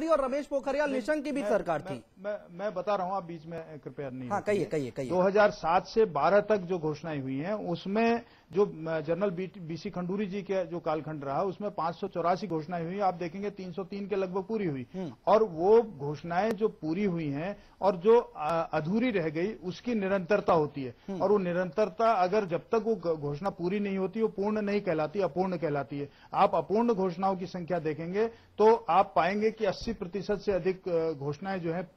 मुख्यमंत्री और रमेश पोखरियाल निशंक की भी सरकार थी। मैं बता रहा हूं, आप बीच में कृपया नहीं। हाँ, कहिए। 2007 से 12 तक जो घोषणाएं हुई हैं उसमें जो जनरल बीसी खंडूरी जी के जो कालखंड रहा उसमें 584 घोषणाएं हुई। आप देखेंगे 303 के लगभग पूरी हुई, और वो घोषणाएं जो पूरी हुई हैं और जो अधूरी रह गई उसकी निरंतरता होती है। और वो निरंतरता अगर जब तक वो घोषणा पूरी नहीं होती वो पूर्ण नहीं कहलाती, अपूर्ण कहलाती है। आप अपूर्ण घोषणाओं की संख्या देखेंगे तो आप पाएंगे कि 80% से अधिक घोषणाएं जो है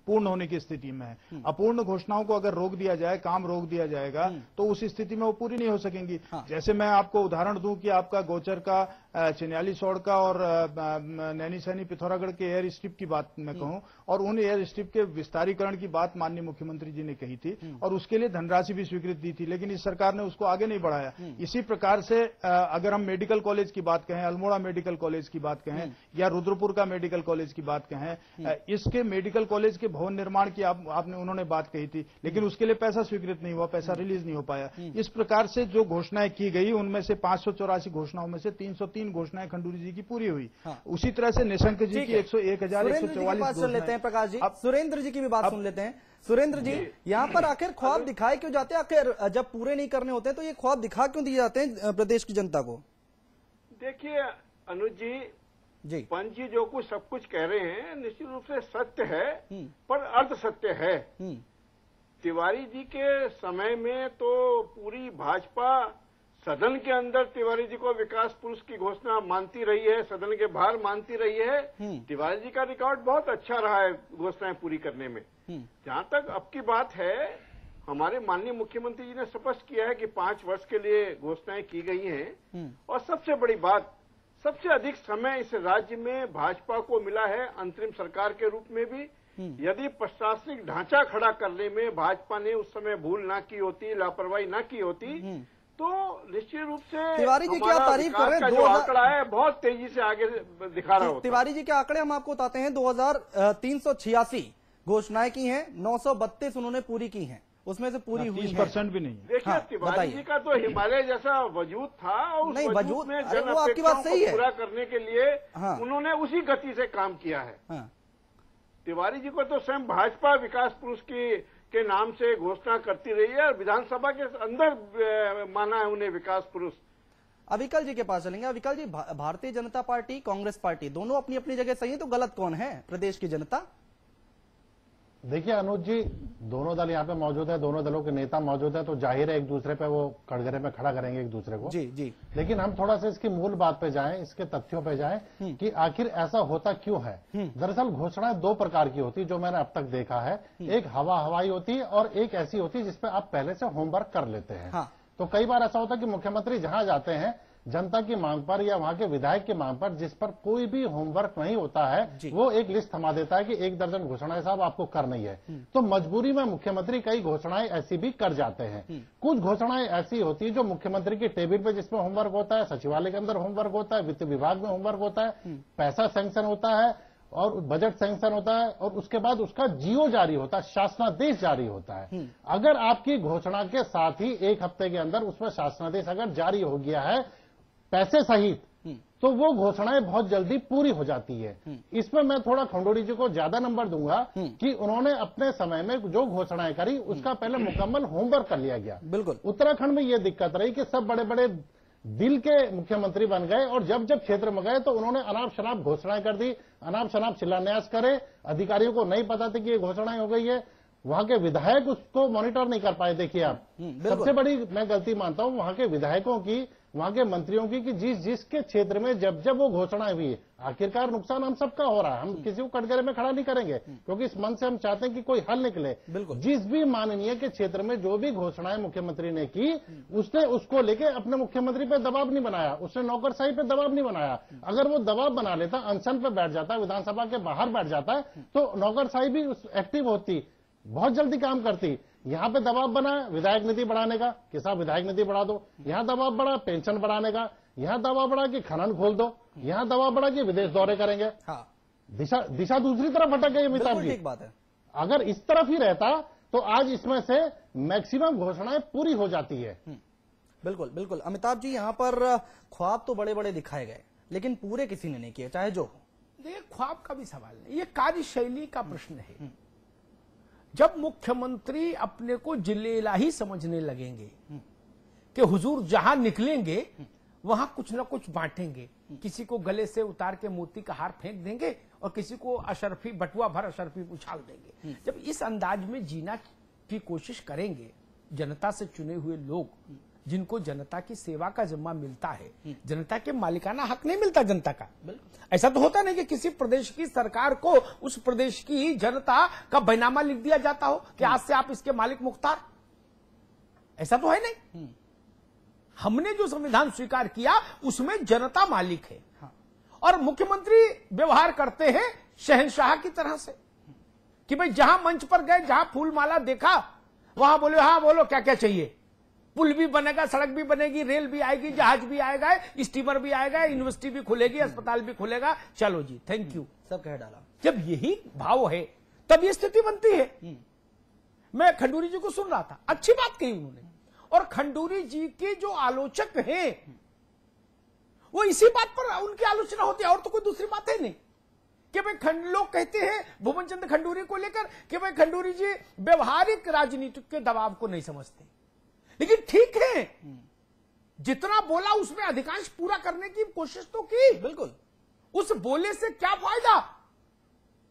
पूर्ण होने की स्थिति में है। अपूर्ण घोषणाओं को अगर रोक दिया जाए, काम रोक दिया जाएगा तो उस स्थिति में वो पूरी नहीं हो सकेंगी। जैसे मैं आपको उदाहरण दूं कि आपका गोचर का, चिन्याली सौड़ का और नैनी सैनी पिथौरागढ़ के एयर स्ट्रिप की बात मैं कहूं, और उन एयर स्ट्रिप के विस्तारीकरण की बात माननीय मुख्यमंत्री जी ने कही थी और उसके लिए धनराशि भी स्वीकृत दी थी, लेकिन इस सरकार ने उसको आगे नहीं बढ़ाया। इसी प्रकार से अगर हम मेडिकल कॉलेज की बात कहें, अल्मोड़ा मेडिकल कॉलेज की बात कहें या रुद्रपुर का मेडिकल कॉलेज की बात कहें, इसके मेडिकल कॉलेज के भवन निर्माण की उन्होंने बात कही थी, लेकिन उसके लिए पैसा स्वीकृत नहीं हुआ, पैसा रिलीज नहीं हो पाया। इस प्रकार से जो घोषणाएं की गई उनमें से 584 घोषणाओं में से 303 घोषणाएं खंडूरी जी की पूरी हुई। उसी तरह से निशंक जी की 101,144 सुन लेते हैं प्रकाश जी, अब सुरेंद्र जी की भी बात सुन लेते हैं। सुरेंद्र जी, यहाँ पर आखिर ख्वाब दिखाए क्यों जाते हैं? आखिर जब पूरे नहीं करने होते तो ये ख्वाब दिखा क्यों दिए जाते हैं प्रदेश की जनता को? देखिए अनुज जी, पंच जी जो कुछ सब कुछ कह रहे हैं निश्चित रूप से सत्य है, पर अर्ध सत्य है। तिवारी जी के समय में तो पूरी भाजपा सदन के अंदर तिवारी जी को विकास पुरुष की घोषणा मानती रही है, सदन के बाहर मानती रही है। तिवारी जी का रिकॉर्ड बहुत अच्छा रहा है घोषणाएं पूरी करने में। जहां तक अब की बात है, हमारे माननीय मुख्यमंत्री जी ने स्पष्ट किया है कि 5 वर्ष के लिए घोषणाएं की गई हैं, और सबसे बड़ी बात, सबसे अधिक समय इस राज्य में भाजपा को मिला है अंतरिम सरकार के रूप में भी। यदि प्रशासनिक ढांचा खड़ा करने में भाजपा ने उस समय भूल ना की होती, लापरवाही ना की होती, तो निश्चित रूप से तिवारी जी क्या तारीफ कर रहे हैं, जो आंकड़ा है बहुत तेजी से आगे दिखा रहा होता। तिवारी जी के आंकड़े हम आपको बताते हैं। 2386 घोषणाएं की हैं, 932 उन्होंने पूरी की हैं, उसमें से पूरी हुई 30% भी नहीं। देखिए तिवारी जी का तो हिमालय जैसा वजूद था, और नहीं वजूद में वो आपकी बात सही है, पूरा करने के लिए उन्होंने उसी गति से काम किया है। तिवारी जी को तो स्वयं भाजपा विकास पुरुष के नाम से घोषणा करती रही है, और विधानसभा के अंदर माना है उन्हें विकास पुरुष। अविकल जी के पास चलेंगे। अविकल जी, भारतीय जनता पार्टी, कांग्रेस पार्टी दोनों अपनी अपनी जगह सही है, तो गलत कौन है? प्रदेश की जनता। देखिए अनुज जी, दोनों दल यहाँ पे मौजूद है, दोनों दलों के नेता मौजूद है, तो जाहिर है एक दूसरे पे वो कटघरे में खड़ा करेंगे एक दूसरे को। जी। लेकिन हम थोड़ा सा इसकी मूल बात पे जाएं, इसके तथ्यों पे जाएं कि आखिर ऐसा होता क्यों है। दरअसल घोषणाएं 2 प्रकार की होती, जो मैंने अब तक देखा है। एक हवाई होती है और एक ऐसी होती है जिसपे आप पहले से होमवर्क कर लेते हैं। तो कई बार ऐसा होता है कि मुख्यमंत्री जहां जाते हैं जनता की मांग पर या वहां के विधायक की मांग पर, जिस पर कोई भी होमवर्क नहीं होता है, वो एक लिस्ट थमा देता है कि 1 दर्जन घोषणाएं साहब आपको करनी है। तो मजबूरी में मुख्यमंत्री कई घोषणाएं ऐसी भी कर जाते हैं। कुछ घोषणाएं ऐसी होती है जो मुख्यमंत्री की टेबल पे जिसमें होमवर्क होता है, सचिवालय के अंदर होमवर्क होता है, वित्त विभाग में होमवर्क होता है, पैसा सैंक्शन होता है और बजट सैंक्शन होता है, और उसके बाद उसका जीओ जारी होता है, शासनादेश जारी होता है। अगर आपकी घोषणा के साथ ही 1 हफ्ते के अंदर उसमें शासनादेश अगर जारी हो गया है पैसे सहित, तो वो घोषणाएं बहुत जल्दी पूरी हो जाती है। इसमें मैं थोड़ा खंडूरी जी को ज्यादा नंबर दूंगा कि उन्होंने अपने समय में जो घोषणाएं करी उसका पहले मुकम्मल होमवर्क कर लिया गया। बिल्कुल। उत्तराखंड में ये दिक्कत रही कि सब बड़े बड़े दिल के मुख्यमंत्री बन गए, और जब जब क्षेत्र में गए तो उन्होंने अनाप शनाप घोषणाएं कर दी, अनाप शनाप शिलान्यास करे, अधिकारियों को नहीं पता था कि ये घोषणाएं हो गई है, वहां के विधायक उसको मॉनिटर नहीं कर पाए। देखिए आप, सबसे बड़ी मैं गलती मानता हूं वहां के विधायकों की, वहां के मंत्रियों की, कि जिसके क्षेत्र में जब जब वो घोषणाएं हुई, आखिरकार नुकसान हम सबका हो रहा है, हम किसी को कटघरे में खड़ा नहीं करेंगे, क्योंकि इस मन से हम चाहते हैं कि कोई हल निकले। जिस भी माननीय के क्षेत्र में जो भी घोषणाएं मुख्यमंत्री ने की, उसने उसको लेके अपने मुख्यमंत्री पे दबाव नहीं बनाया, उसने नौकरशाही पे दबाव नहीं बनाया। अगर वो दबाव बना लेता, अनशन पे बैठ जाता, विधानसभा के बाहर बैठ जाता, तो नौकरशाही भी एक्टिव होती, बहुत जल्दी काम करती। यहां पे दबाव बना विधायक निधि बढ़ाने का कि साहब विधायक निधि बढ़ा दो, यहां दबाव बढ़ा पेंशन बढ़ाने का, यहां दबाव बढ़ा कि खनन खोल दो, यहां दबाव बढ़ा कि विदेश दौरे करेंगे। दिशा दूसरी तरफ भटक गई अमिताभ जी। ठीक बात है। अगर इस तरफ ही रहता तो आज इसमें से मैक्सिमम घोषणाएं पूरी हो जाती है। बिल्कुल अमिताभ जी, यहाँ पर ख्वाब तो बड़े बड़े दिखाए गए, लेकिन पूरे किसी ने नहीं किए, चाहे जो हो। देखिए, ख्वाब का भी सवाल नहीं, ये कार्यशैली का प्रश्न है। जब मुख्यमंत्री अपने को जिलेला ही समझने लगेंगे कि हुजूर जहां निकलेंगे वहां कुछ ना कुछ बांटेंगे, किसी को गले से उतार के मोती का हार फेंक देंगे और किसी को अशरफी बटुआ भर अशरफी उछाल देंगे, जब इस अंदाज में जीना की कोशिश करेंगे जनता से चुने हुए लोग, जिनको जनता की सेवा का जिम्मा मिलता है, जनता के मालिकाना हक नहीं मिलता जनता का। ऐसा तो होता नहीं कि किसी प्रदेश की सरकार को उस प्रदेश की जनता का बैनामा लिख दिया जाता हो कि आज से आप इसके मालिक मुख्तार, ऐसा तो है नहीं। हमने जो संविधान स्वीकार किया उसमें जनता मालिक है। और मुख्यमंत्री व्यवहार करते हैं शहंशाह की तरह से कि भाई जहां मंच पर गए, जहां फूल माला देखा, वहां बोले हाँ बोलो क्या क्या चाहिए, पुल भी बनेगा, सड़क भी बनेगी, रेल भी आएगी, जहाज भी आएगा, स्टीमर भी आएगा, यूनिवर्सिटी भी खुलेगी, अस्पताल भी खुलेगा, चलो जी थैंक यू, सब कह डाला। जब यही भाव है तब ये स्थिति बनती है। मैं खंडूरी जी को सुन रहा था, अच्छी बात कही उन्होंने, और खंडूरी जी के जो आलोचक हैं वो इसी बात पर उनकी आलोचना होती है, और तो कोई दूसरी बात है नहीं कि भाई लोग कहते हैं भुवन चंद्र खंडूरी को लेकर कि भाई खंडूरी जी व्यवहारिक राजनीति के दबाव को नहीं समझते, लेकिन ठीक है जितना बोला उसमें अधिकांश पूरा करने की कोशिश तो की। बिल्कुल, उस बोले से क्या फायदा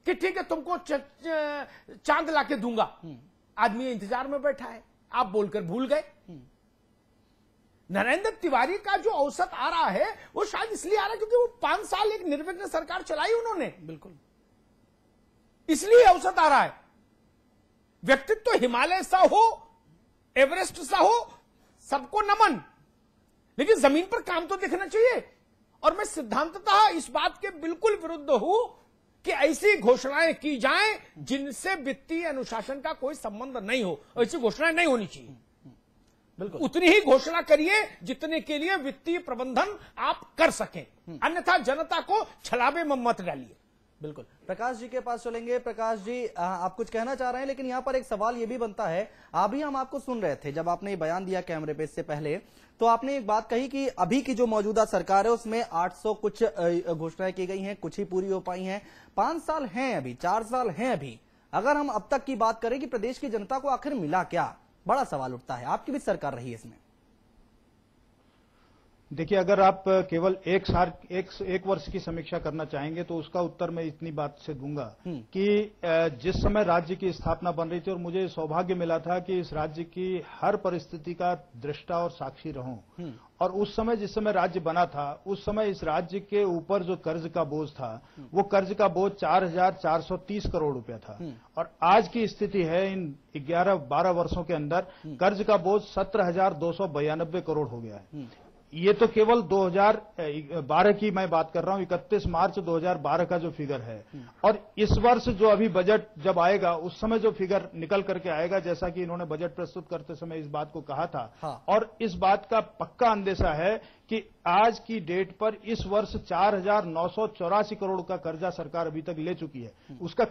कि ठीक है तुमको चांद लाके दूंगा, आदमी इंतजार में बैठा है, आप बोलकर भूल गए। नरेंद्र तिवारी का जो औसत आ रहा है वो शायद इसलिए आ रहा है क्योंकि वो 5 साल एक निर्विघ्न सरकार चलाई उन्होंने, बिल्कुल इसलिए औसत आ रहा है। व्यक्तित्व तो हिमालय सा हो, एवरेस्ट सा हो, सबको नमन, लेकिन जमीन पर काम तो दिखना चाहिए। और मैं सिद्धांततः इस बात के बिल्कुल विरुद्ध हूं कि ऐसी घोषणाएं की जाएं जिनसे वित्तीय अनुशासन का कोई संबंध नहीं हो, ऐसी घोषणाएं नहीं होनी चाहिए। बिल्कुल उतनी ही घोषणा करिए जितने के लिए वित्तीय प्रबंधन आप कर सकें, अन्यथा जनता को छलावे में मत डालिए। बिल्कुल, प्रकाश जी के पास चलेंगे। प्रकाश जी, आप कुछ कहना चाह रहे हैं, लेकिन यहाँ पर एक सवाल ये भी बनता है, अभी हम आपको सुन रहे थे जब आपने ये बयान दिया कैमरे पे इससे पहले, तो आपने एक बात कही कि अभी की जो मौजूदा सरकार है उसमें 800 कुछ घोषणाएं की गई हैं, कुछ ही पूरी हो पाई हैं। 5 साल हैं अभी, 4 साल हैं अभी, अगर हम अब तक की बात करें कि प्रदेश की जनता को आखिर मिला क्या, बड़ा सवाल उठता है। आपकी भी सरकार रही है इसमें। देखिए, अगर आप केवल एक वर्ष की समीक्षा करना चाहेंगे तो उसका उत्तर मैं इतनी बात से दूंगा कि जिस समय राज्य की स्थापना बन रही थी और मुझे सौभाग्य मिला था कि इस राज्य की हर परिस्थिति का दृष्टा और साक्षी रहूं, और उस समय जिस समय राज्य बना था उस समय इस राज्य के ऊपर जो कर्ज का बोझ था वो कर्ज का बोझ 4,430 करोड़ रुपया था, और आज की स्थिति है इन 11-12 वर्षों के अंदर कर्ज का बोझ 17,292 करोड़ हो गया है। ये तो केवल 2012 की मैं बात कर रहा हूं, 31 मार्च 2012 का जो फिगर है, और इस वर्ष जो अभी बजट जब आएगा उस समय जो फिगर निकल करके आएगा, जैसा कि इन्होंने बजट प्रस्तुत करते समय इस बात को कहा था, हाँ। और इस बात का पक्का अंदेशा है कि आज की डेट पर इस वर्ष 4,984 करोड़ का कर्जा सरकार अभी तक ले चुकी है। उसका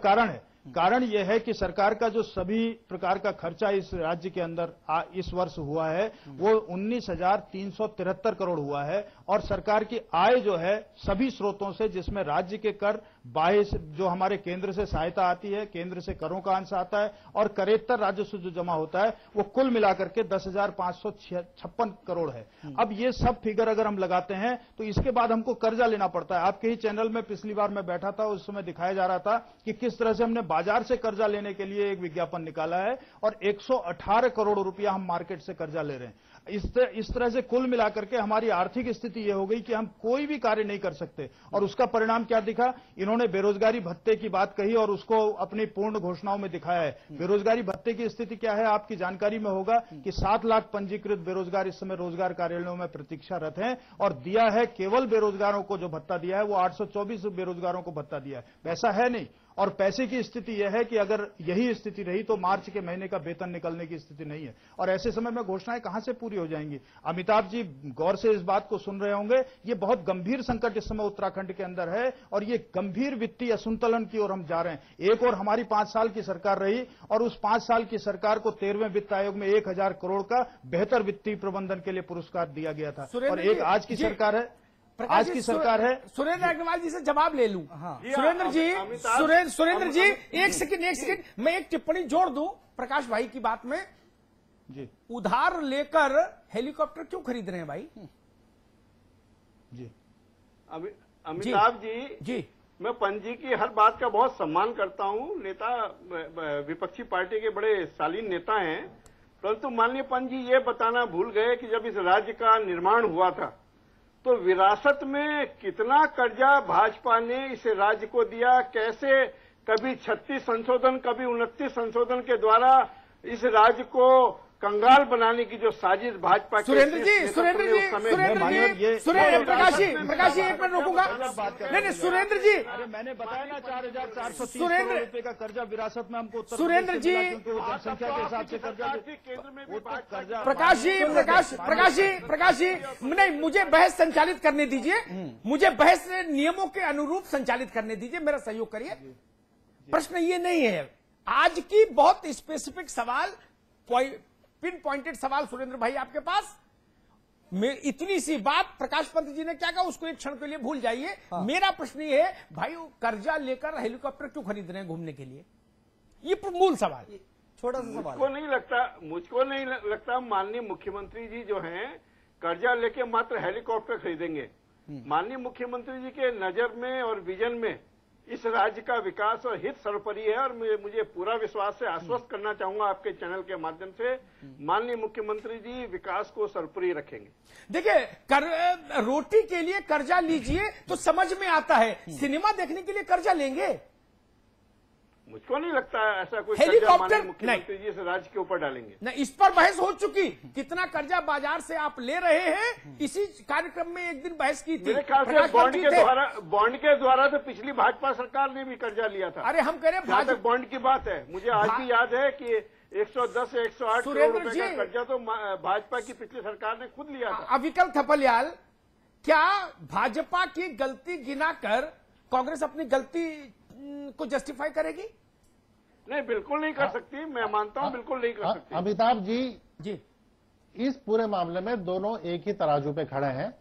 कारण यह है कि सरकार का जो सभी प्रकार का खर्चा इस राज्य के अंदर इस वर्ष हुआ है वो 19,373 करोड़ हुआ है, और सरकार की आय जो है सभी स्रोतों से, जिसमें राज्य के कर, बाह्य जो हमारे केंद्र से सहायता आती है, केंद्र से करों का अंश आता है, और करेत्तर राजस्व जो जमा होता है वो कुल मिलाकर के 10,556 करोड़ है। अब ये सब फिगर अगर हम लगाते हैं तो इसके बाद हमको कर्जा लेना पड़ता है। आपके ही चैनल में पिछली बार मैं बैठा था, उस समय दिखाया जा रहा था कि किस तरह से हमने बाजार से कर्जा लेने के लिए एक विज्ञापन निकाला है, और 118 करोड़ रुपया हम मार्केट से कर्जा ले रहे हैं। इस तरह से कुल मिलाकर के हमारी आर्थिक स्थिति यह हो गई कि हम कोई भी कार्य नहीं कर सकते, और उसका परिणाम क्या दिखा? इन्होंने बेरोजगारी भत्ते की बात कही और उसको अपनी पूर्ण घोषणाओं में दिखाया है। बेरोजगारी भत्ते की स्थिति क्या है आपकी जानकारी में होगा कि 7 लाख पंजीकृत बेरोजगार इस समय रोजगार कार्यालयों में प्रतीक्षारत हैं, और दिया है केवल बेरोजगारों को जो भत्ता दिया है वो 824 बेरोजगारों को भत्ता दिया है। वैसा है नहीं, और पैसे की स्थिति यह है कि अगर यही स्थिति रही तो मार्च के महीने का वेतन निकलने की स्थिति नहीं है, और ऐसे समय में घोषणाएं कहां से पूरी हो जाएंगी? अमिताभ जी गौर से इस बात को सुन रहे होंगे, ये बहुत गंभीर संकट इस समय उत्तराखंड के अंदर है, और ये गंभीर वित्तीय असंतुलन की ओर हम जा रहे हैं। एक और हमारी 5 साल की सरकार रही, और उस 5 साल की सरकार को 13वें वित्त आयोग में 1,000 करोड़ का बेहतर वित्तीय प्रबंधन के लिए पुरस्कार दिया गया था, और एक आज की सरकार है। आज की सरकार है। सुरेंद्र अग्रवाल जी से जवाब ले लूं। हाँ। सुरेंद्र जी, सुरेंद्र जी, एक सेकंड, मैं एक टिप्पणी जोड़ दूं प्रकाश भाई की बात में। जी, उधार लेकर हेलीकॉप्टर क्यों खरीद रहे हैं भाई? जी, अमिताभ जी, मैं पंजी की हर बात का बहुत सम्मान करता हूं। नेता विपक्षी पार्टी के बड़े शालीन नेता हैं, परंतु माननीय पंजी ये बताना भूल गए कि जब इस राज्य का निर्माण हुआ था तो विरासत में कितना कर्जा भाजपा ने इस राज्य को दिया, कैसे कभी 36 संशोधन कभी 29 संशोधन के द्वारा इस राज्य को कंगाल बनाने की जो साजिश भाजपा सुरेंद्र जी, प्रकाश जी एक मिनट रोकूंगा। नहीं, सुरेंद्र जी, अरे मैंने बताया ना 4,430 सुरेंद्र करोड़ रुपए का कर्जा विरासत में हमको उत्तर सुरेंद्र प्रदेश से जी, मिला, क्योंकि वो जनसंख्या के हिसाब से कर्जा केंद्र में भी कर्जा प्रकाश जी, नहीं, मुझे बहस संचालित करने दीजिए, मुझे बहस नियमों के अनुरूप संचालित करने दीजिए, मेरा सहयोग करिए। प्रश्न ये नहीं है, आज की बहुत स्पेसिफिक सवाल, पिन पॉइंटेड सवाल सुरेंद्र भाई आपके पास। इतनी सी बात प्रकाश पंत जी ने क्या कहा उसको एक क्षण के लिए भूल जाइए। हाँ। मेरा प्रश्न ये है भाई, कर्जा लेकर हेलीकॉप्टर क्यों खरीद रहे हैं घूमने के लिए? ये मूल सवाल, छोटा सा सवाल। मुझको नहीं लगता माननीय मुख्यमंत्री जी जो हैं कर्जा लेके मात्र हेलीकॉप्टर खरीदेंगे। माननीय मुख्यमंत्री जी के नजर में और विजन में इस राज्य का विकास और हित सर्वोपरि है, और मुझे पूरा विश्वास से आश्वस्त करना चाहूंगा आपके चैनल के माध्यम से, माननीय मुख्यमंत्री जी विकास को सर्वोपरि रखेंगे। देखिए, रोटी के लिए कर्जा लीजिए तो समझ में आता है, सिनेमा देखने के लिए कर्जा लेंगे? मुझको नहीं लगता ऐसा कोई हेलीकॉप्टर मुख्यमंत्री जी इस राज्य के ऊपर डालेंगे। नहीं, इस पर बहस हो चुकी, कितना कर्जा बाजार से आप ले रहे हैं, इसी कार्यक्रम में एक दिन बहस की थी। मेरे ख्याल से बॉन्ड के द्वारा तो पिछली भाजपा सरकार ने भी कर्जा लिया था। अरे हम कह रहे हैं बॉन्ड की बात है, मुझे आज भी याद है कि 110 से 108 करोड़ रुपए का कर्जा तो भाजपा की पिछली सरकार ने खुद लिया था। अविकल थपलियाल, क्या भाजपा की गलती गिनाकर कांग्रेस अपनी गलती को जस्टिफाई करेगी? नहीं, बिल्कुल नहीं कर सकती, मैं मानता हूं बिल्कुल नहीं कर सकती। अमिताभ जी, इस पूरे मामले में दोनों एक ही तराजू पे खड़े हैं।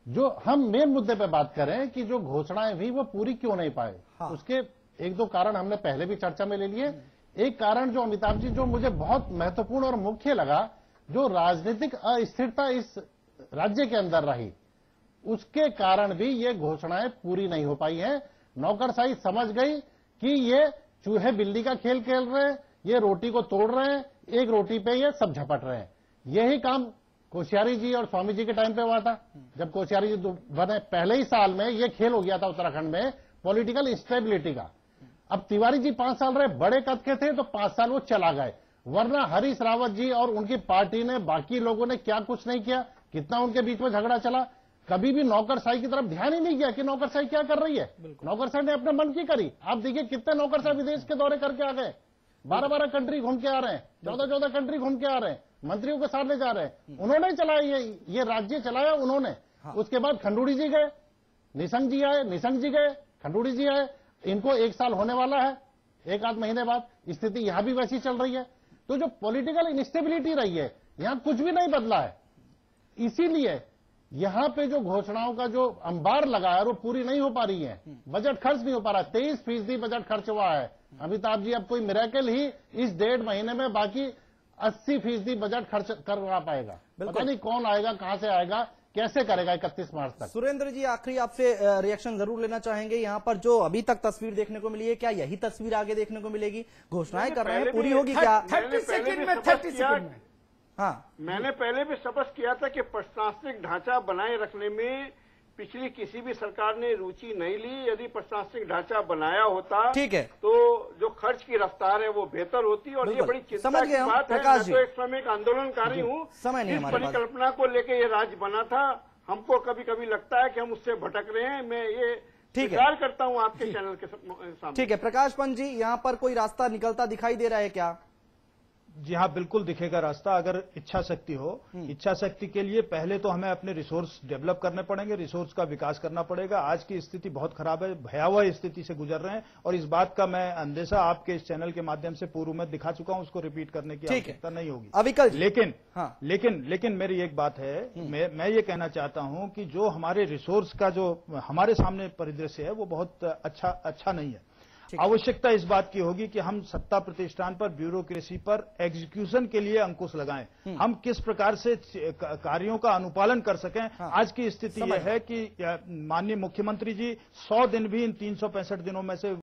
जो हम मेन मुद्दे पे बात करें कि जो घोषणाएं हुई वो पूरी क्यों नहीं पाए, हाँ। उसके एक दो कारण हमने पहले भी चर्चा में ले लिए। एक कारण जो अमिताभ जी, जो मुझे बहुत महत्वपूर्ण और मुख्य लगा, जो राजनीतिक अस्थिरता इस राज्य के अंदर रही, उसके कारण भी ये घोषणाएं पूरी नहीं हो पाई हैं। नौकरशाही समझ गई कि ये चूहे बिल्ली का खेल खेल रहे हैं, ये रोटी को तोड़ रहे हैं, एक रोटी पे ये सब झपट रहे हैं। यही काम कोश्यारी जी और स्वामी जी के टाइम पे हुआ था। जब कोश्यारी जी बने पहले ही साल में ये खेल हो गया था उत्तराखंड में पॉलिटिकल इंस्टेबिलिटी का। अब तिवारी जी 5 साल रहे, बड़े कद के थे तो 5 साल वो चला गए, वरना हरीश रावत जी और उनकी पार्टी ने, बाकी लोगों ने क्या कुछ नहीं किया, कितना उनके बीच में झगड़ा चला। कभी भी नौकरशाही की तरफ ध्यान ही नहीं किया कि नौकरशाही क्या कर रही है। नौकरशाही ने अपने मन की करी। आप देखिए कितने नौकरशाही विदेश के दौरे करके आ गए, 12-12 कंट्री घूम के आ रहे हैं, 14-14 कंट्री घूम के आ रहे हैं, मंत्रियों के साथ ले जा रहे हैं। उन्होंने चलाया, ये राज्य चलाया उन्होंने। हाँ। उसके बाद खंडूड़ी जी गए, निशंक जी आए, निशंक जी गए, खंडूड़ी जी आए, इनको 1 साल होने वाला है, 1 आध महीने बाद। स्थिति यहां भी वैसी चल रही है। तो जो पॉलिटिकल इंस्टेबिलिटी रही है, यहां कुछ भी नहीं बदला है। इसीलिए यहां पे जो घोषणाओं का जो अंबार लगा है वो पूरी नहीं हो पा रही है। बजट खर्च नहीं हो पा रहा है। 23% बजट खर्च हुआ है। अमिताभ जी, अब कोई मिरेकल ही इस 1.5 महीने में बाकी 80% बजट खर्च करवा पाएगा। पता नहीं कौन आएगा, कहां से आएगा, कैसे करेगा 31 मार्च तक। सुरेंद्र जी, आखिरी आपसे रिएक्शन जरूर लेना चाहेंगे। यहाँ पर जो अभी तक तस्वीर देखने को मिली है, क्या यही तस्वीर आगे देखने को मिलेगी? घोषणाएं कर रहे हैं, पूरी होगी क्या? 30 सेकंड में। हाँ, मैंने पहले भी स्पष्ट किया था कि प्रशासनिक ढांचा बनाए रखने में पिछली किसी भी सरकार ने रुचि नहीं ली। यदि प्रशासनिक ढांचा बनाया होता, ठीक है, तो जो खर्च की रफ्तार है वो बेहतर होती। और ये बड़ी चिंता की बात है। मैं तो एक श्रमिक आंदोलनकारी हूँ। इस परिकल्पना को लेकर ये राज्य बना था। हमको कभी कभी लगता है कि हम उससे भटक रहे हैं। मैं ये स्वीकार करता हूँ आपके चैनल के सामने। ठीक है, प्रकाश पंत जी, यहाँ पर कोई रास्ता निकलता दिखाई दे रहा है क्या? जी हाँ, बिल्कुल दिखेगा रास्ता, अगर इच्छा शक्ति हो। इच्छा शक्ति के लिए पहले तो हमें अपने रिसोर्स डेवलप करने पड़ेंगे, रिसोर्स का विकास करना पड़ेगा। आज की स्थिति बहुत खराब है, भयावह स्थिति से गुजर रहे हैं, और इस बात का मैं अंदेशा आपके इस चैनल के माध्यम से पूर्व में दिखा चुका हूं, उसको रिपीट करने की आवश्यकता नहीं होगी। अविकल, लेकिन मेरी एक बात है, मैं ये कहना चाहता हूं कि जो हमारे रिसोर्स का जो हमारे सामने परिदृश्य है वो बहुत अच्छा नहीं है। आवश्यकता इस बात की होगी कि हम सत्ता प्रतिष्ठान पर, ब्यूरोक्रेसी पर एग्जीक्यूशन के लिए अंकुश लगाएं। हम किस प्रकार से कार्यों का अनुपालन कर सकें। आज की स्थिति यह है कि माननीय मुख्यमंत्री जी 100 दिन भी इन 365 दिनों में से